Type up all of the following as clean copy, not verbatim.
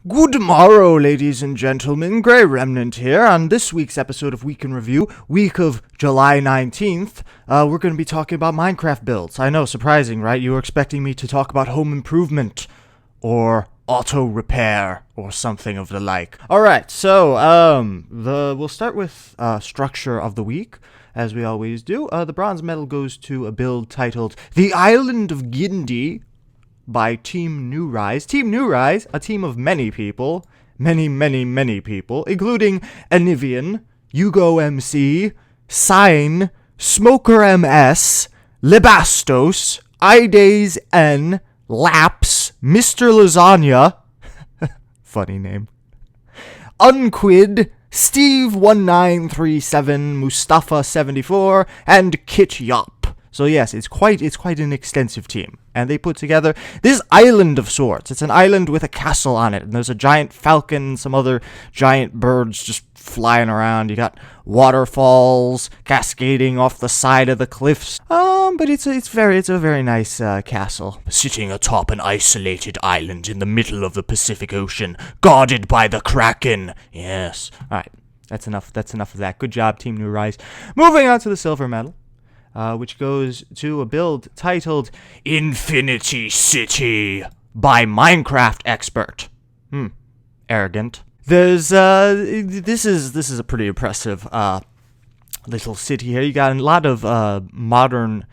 Good morrow, ladies and gentlemen. Grey Remnant here. On this week's episode of Week in Review, week of July 19th, we're going to be talking about Minecraft builds. I know, surprising, right? You were expecting me to talk about home improvement, or auto repair, or something of the like. Alright, so, we'll start with structure of the week, as we always do. The bronze medal goes to a build titled The Island of Gindi, by Team New Rise. Team New Rise, a team of many people, many people, including Anivian, Hugo MC, Sign, Smoker MS, Libastos, Idays N, Laps, Mr. Lasagna, funny name, Unquid, Steve1937, Mustafa74, and Kit Yop. So yes, it's quite an extensive team. And they put together this island of sorts. It's an island with a castle on it. And there's a giant falcon and some other giant birds just flying around. You got waterfalls cascading off the side of the cliffs. But it's a very nice castle. Sitting atop an isolated island in the middle of the Pacific Ocean, guarded by the Kraken. Yes. Alright, that's enough of that. Good job, Team New Rise. Moving on to the silver medal. Which goes to a build titled Infinity City by Minecraft Expert. Arrogant. There's this is a pretty impressive little city here. You got a lot of modern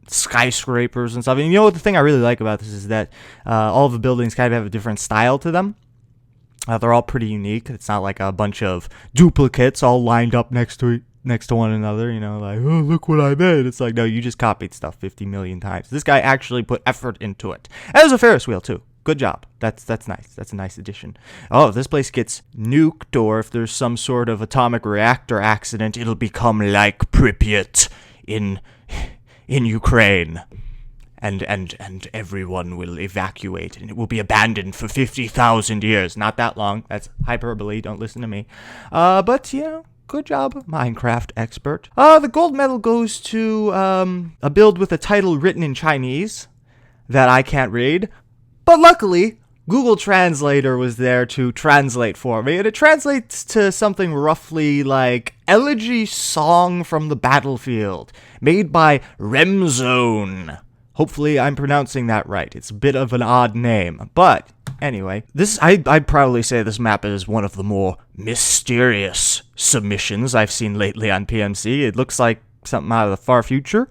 skyscrapers and stuff. And you know what the thing I really like about this is that all of the buildings kind of have a different style to them. They're all pretty unique. It's not like a bunch of duplicates all lined up next to one another, you know, like, oh, look what I made. It's like, no, you just copied stuff 50 million times. This guy actually put effort into it. And there's a Ferris wheel, too. Good job. That's nice. That's a nice addition. Oh, if this place gets nuked, or if there's some sort of atomic reactor accident, it'll become like Pripyat in Ukraine. And everyone will evacuate, and it will be abandoned for 50,000 years. Not that long. That's hyperbole. Don't listen to me. But, you know, good job, Minecraft Expert. The gold medal goes to a build with a title written in Chinese that I can't read. But luckily, Google Translator was there to translate for me. And it translates to something roughly like Elegy Song from the Battlefield, made by Remzone. Hopefully I'm pronouncing that right. It's a bit of an odd name. But anyway, I'd probably say this map is one of the more mysterious submissions I've seen lately on PMC. It looks like something out of the far future.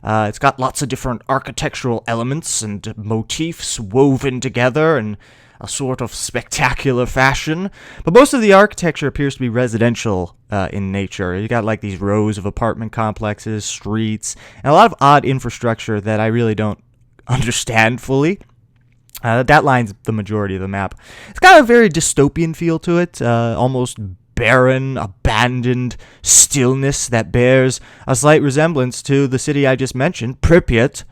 It's got lots of different architectural elements and motifs woven together in a sort of spectacular fashion. But most of the architecture appears to be residential in nature. You got like these rows of apartment complexes, streets, and a lot of odd infrastructure that I really don't understand fully. That line's the majority of the map. It's got a very dystopian feel to it, almost barren, abandoned stillness that bears a slight resemblance to the city I just mentioned, Pripyat,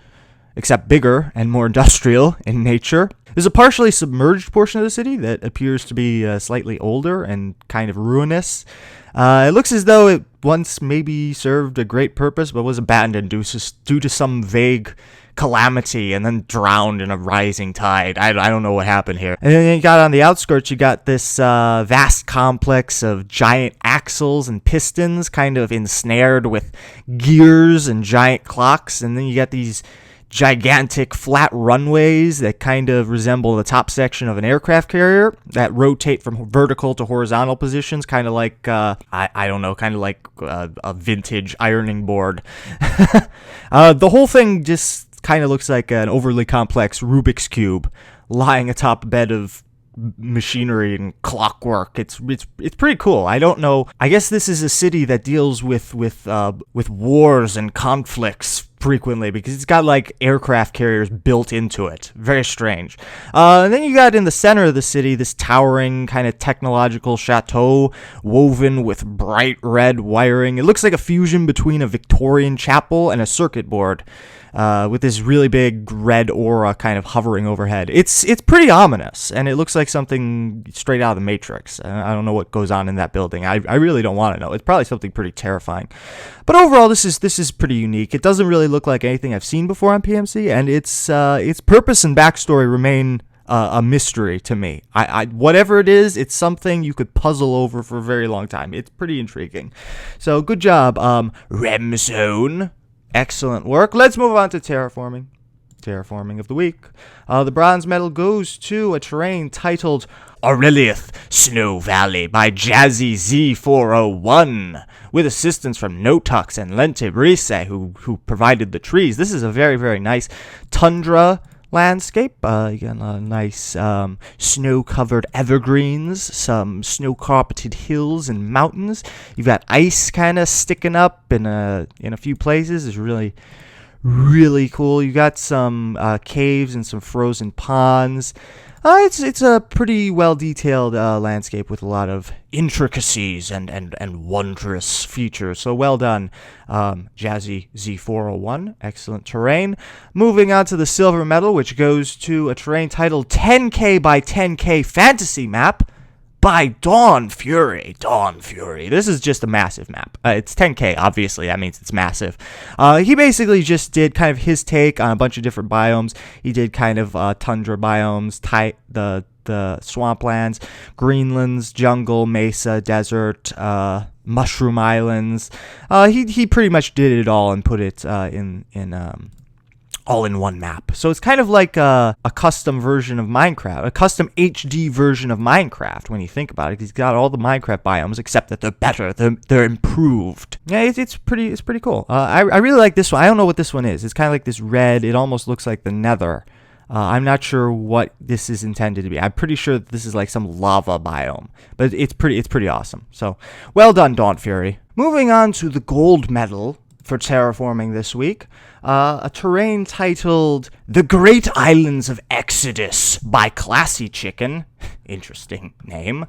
except bigger and more industrial in nature. There's a partially submerged portion of the city that appears to be slightly older and kind of ruinous. It looks as though it once maybe served a great purpose, but was abandoned due to some vague calamity and then drowned in a rising tide. I don't know what happened here. And then you got on the outskirts, you got this vast complex of giant axles and pistons kind of ensnared with gears and giant clocks. And then you got these gigantic flat runways that kind of resemble the top section of an aircraft carrier that rotate from vertical to horizontal positions, kind of like, I don't know, kind of like a vintage ironing board. The whole thing just kind of looks like an overly complex Rubik's Cube lying atop a bed of machinery and clockwork. It's pretty cool. I don't know. I guess this is a city that deals with wars and conflicts frequently because it's got like aircraft carriers built into it. Very strange. And then you got in the center of the city this towering kind of technological chateau woven with bright red wiring. It looks like a fusion between a Victorian chapel and a circuit board. With this really big red aura kind of hovering overhead. It's pretty ominous, and it looks like something straight out of the Matrix. I don't know what goes on in that building. I really don't want to know. It's probably something pretty terrifying. But overall, this is pretty unique. It doesn't really look like anything I've seen before on PMC, and its purpose and backstory remain a mystery to me. I whatever it is, it's something you could puzzle over for a very long time. It's pretty intriguing. So good job, Rem Zone. Excellent work. Let's move on to terraforming. Terraforming of the week. The bronze medal goes to a terrain titled Aureliath Snow Valley by Jazzy Z401, with assistance from Notux and Lente Brise, who provided the trees. This is a very, very nice tundra landscape. You got a nice snow-covered evergreens, some snow-carpeted hills and mountains. You've got ice kind of sticking up in a few places. It's really cool. You got some caves and some frozen ponds. It's a pretty well detailed landscape with a lot of intricacies and wondrous features. So well done, Jazzy Z401. Excellent terrain. Moving on to the silver medal, which goes to a terrain titled 10K by 10K Fantasy Map by Dawn Fury. Dawn Fury. This is just a massive map. It's 10K, obviously. That means it's massive. He basically just did kind of his take on a bunch of different biomes. He did kind of tundra biomes, the swamplands, greenlands, jungle, mesa, desert, mushroom islands. He pretty much did it all and put it in all in one map. So it's kind of like a custom version of Minecraft, a custom HD version of Minecraft when you think about it. He's got all the Minecraft biomes, except that they're better, they're improved. Yeah, it's pretty cool. I really like this one. I don't know what this one is. It's kind of like this red, it almost looks like the Nether. I'm not sure what this is intended to be. I'm pretty sure that this is like some lava biome, but it's pretty awesome. So well done, Dawn Fury. Moving on to the gold medal for terraforming this week, a terrain titled The Great Islands of Exodus by Classy Chicken. Interesting name.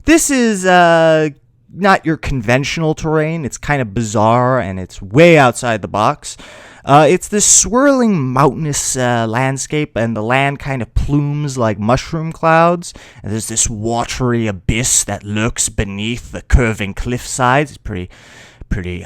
This is not your conventional terrain. It's kind of bizarre, and it's way outside the box. It's this swirling mountainous landscape, and the land kind of plumes like mushroom clouds. And there's this watery abyss that lurks beneath the curving cliff sides. It's pretty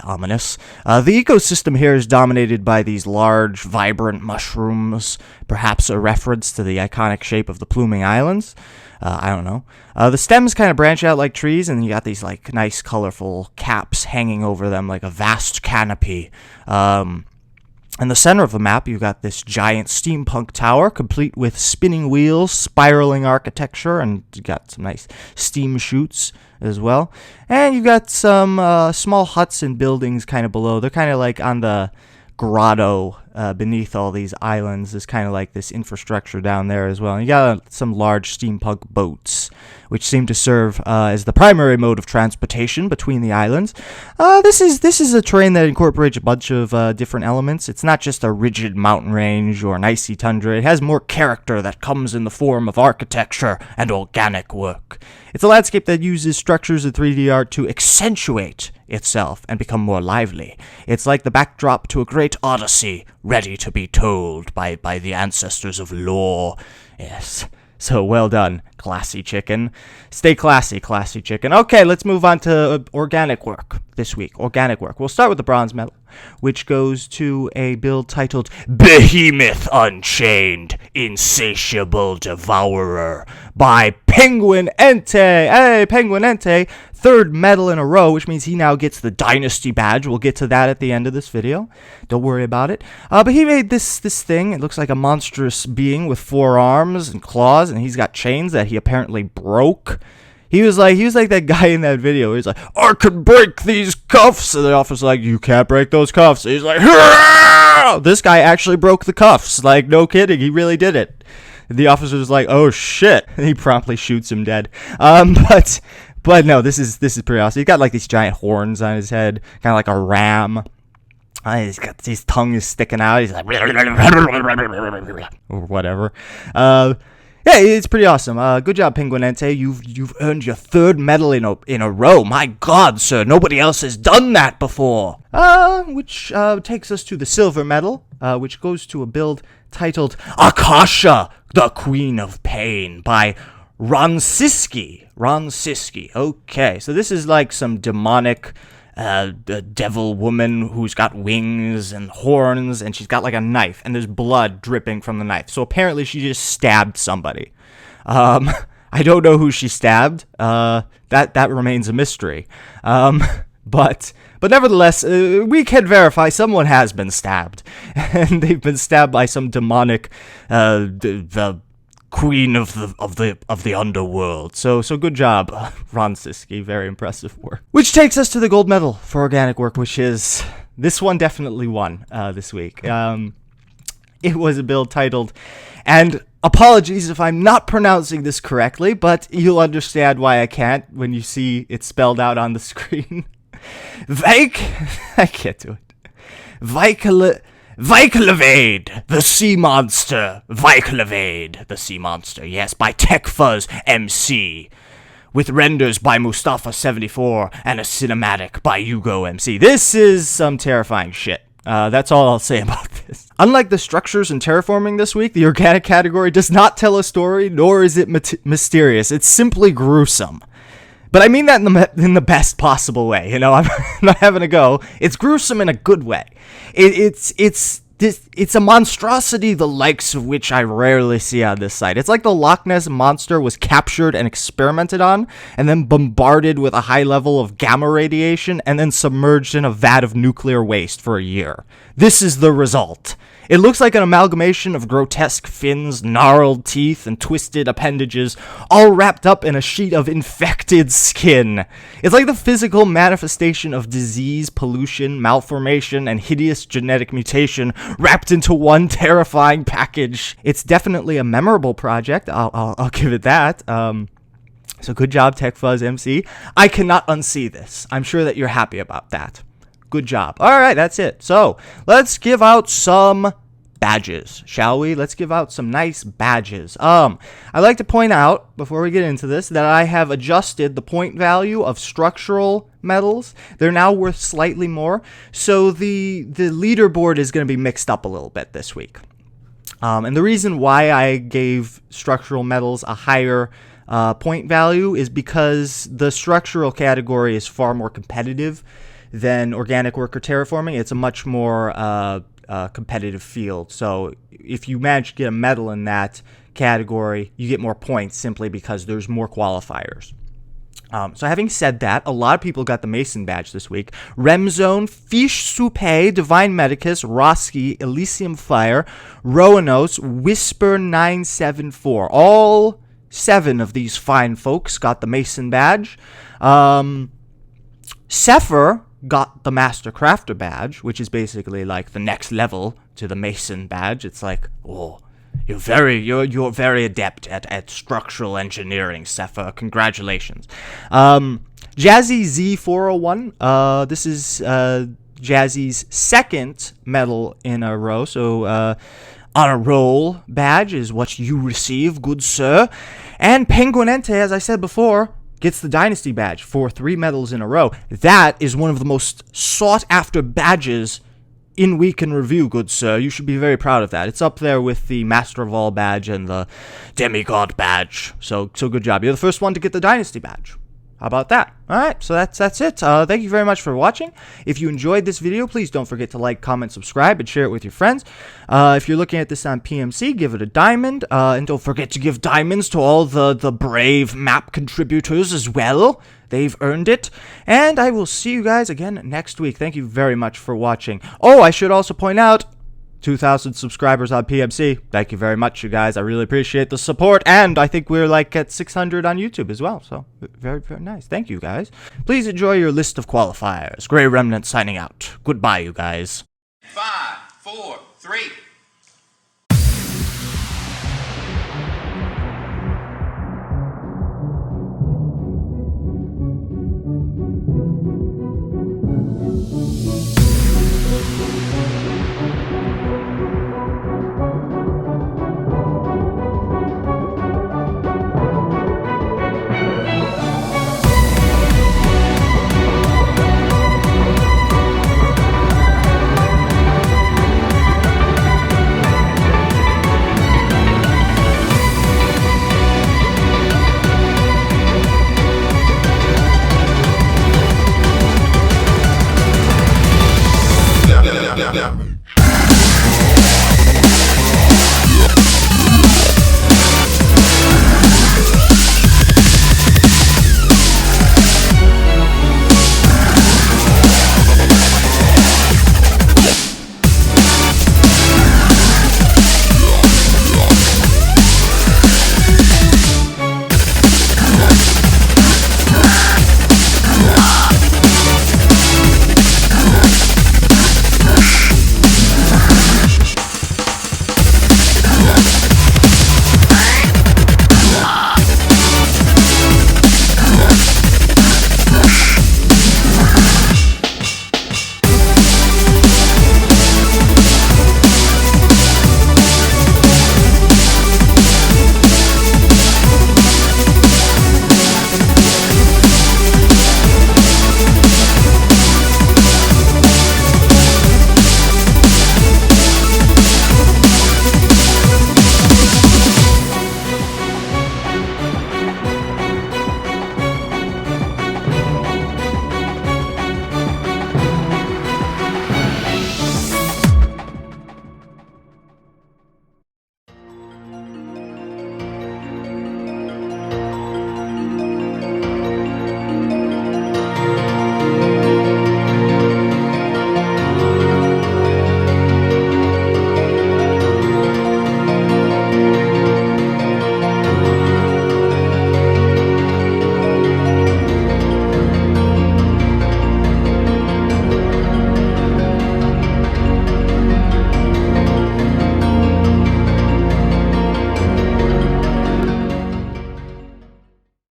ominous. The ecosystem here is dominated by these large, vibrant mushrooms, perhaps a reference to the iconic shape of the pluming islands. I don't know. The stems kind of branch out like trees, and you got these like nice, colorful caps hanging over them like a vast canopy. In the center of the map, you've got this giant steampunk tower, complete with spinning wheels, spiraling architecture, and you got some nice steam chutes as well. And you've got some small huts and buildings kind of below. They're kind of like on the grotto beneath all these islands. There's kind of like this infrastructure down there as well. And you got some large steampunk boats, which seem to serve as the primary mode of transportation between the islands. This is a terrain that incorporates a bunch of different elements. It's not just a rigid mountain range or an icy tundra. It has more character that comes in the form of architecture and organic work. It's a landscape that uses structures of 3D art to accentuate itself and become more lively. It's like the backdrop to a great odyssey ready to be told by the ancestors of lore. Yes. So well done, Classy Chicken. Stay classy, Classy Chicken. Okay, let's move on to organic work this week. Organic work. We'll start with the bronze medal, which goes to a build titled Behemoth Unchained, Insatiable Devourer by Penguin Ente. Hey, Penguin Ente. Third medal in a row, which means he now gets the Dynasty badge. We'll get to that at the end of this video. Don't worry about it. But he made this thing. It looks like a monstrous being with 4 arms and claws, and he's got chains that he apparently broke. He was like that guy in that video. He's like, I could break these cuffs. And the officer's like, you can't break those cuffs. And he's like, Hurrah! This guy actually broke the cuffs. Like, no kidding. He really did it. The officer's like, oh shit. And he promptly shoots him dead. But no, this is pretty awesome. He's got like these giant horns on his head, kind of like a ram. He's got his tongue is sticking out. He's like, or whatever. Yeah, it's pretty awesome. Good job, Penguin Ente. You've earned your 3rd medal in a row. My God, sir, nobody else has done that before. Which takes us to the silver medal, which goes to a build titled Akasha, the Queen of Pain by Ron Siski. Okay, so this is like some demonic a devil woman who's got wings and horns, and she's got like a knife, and there's blood dripping from the knife. So apparently she just stabbed somebody. I don't know who she stabbed. That remains a mystery. But nevertheless, we can verify someone has been stabbed, and they've been stabbed by some demonic, the queen of the underworld. So good job, Ron Siski. Very impressive work. Which takes us to the gold medal for organic work, which is this one definitely won this week. It was a build titled, and apologies if I'm not pronouncing this correctly, but you'll understand why I can't when you see it spelled out on the screen. I can't do it. Vaikelaevade, the sea monster. Vaikelaevade, the sea monster. Yes, by TechFuzz MC. With renders by Mustafa74 and a cinematic by Hugo MC. This is some terrifying shit. That's all I'll say about this. Unlike the structures and terraforming this week, the organic category does not tell a story, nor is it mysterious. It's simply gruesome. But I mean that in the best possible way, you know. I'm not having a go. It's gruesome in a good way. It's a monstrosity the likes of which I rarely see on this site. It's like the Loch Ness Monster was captured and experimented on, and then bombarded with a high level of gamma radiation, and then submerged in a vat of nuclear waste for a year. This is the result. It looks like an amalgamation of grotesque fins, gnarled teeth, and twisted appendages, all wrapped up in a sheet of infected skin. It's like the physical manifestation of disease, pollution, malformation, and hideous genetic mutation wrapped into one terrifying package. It's definitely a memorable project, I'll give it that. So good job, TechFuzz MC. I cannot unsee this. I'm sure that you're happy about that. Good job. All right, that's it. So let's give out some badges, shall we? Let's give out some nice badges. I'd like to point out, before we get into this, that I have adjusted the point value of structural medals. They're now worth slightly more. So the leaderboard is going to be mixed up a little bit this week. And the reason why I gave structural medals a higher point value is because the structural category is far more competitive than organic work or terraforming. It's a much more competitive field. So if you manage to get a medal in that category, you get more points simply because there's more qualifiers. So having said that, a lot of people got the Mason badge this week. Remzone, Fish Soupe, Divine Medicus, Roski, Elysium Fire, Roanos, Whisper 974. All 7 of these fine folks got the Mason badge. Sepher got the Master Crafter badge, which is basically like the next level to the Mason badge. It's like, oh, you're very adept at structural engineering, Sepher. Congratulations. Jazzy Z401. This is Jazzy's second medal in a row. So on a roll badge is what you receive, good sir. And Penguinente, as I said before, gets the Dynasty badge for 3 medals in a row. That is one of the most sought-after badges in Week in Review, good sir. You should be very proud of that. It's up there with the Master of All badge and the Demigod badge. So good job. You're the first one to get the Dynasty badge. How about that? All right, so that's it. Thank you very much for watching. If you enjoyed this video, please don't forget to like, comment, subscribe, and share it with your friends. If you're looking at this on PMC, give it a diamond. And don't forget to give diamonds to all the brave map contributors as well. They've earned it. And I will see you guys again next week. Thank you very much for watching. Oh, I should also point out, 2,000 subscribers on PMC. Thank you very much, you guys. I really appreciate the support. And I think we're like at 600 on YouTube as well. So very, very nice. Thank you, guys. Please enjoy your list of qualifiers. Grey Remnant signing out. Goodbye, you guys. 5, 4, 3...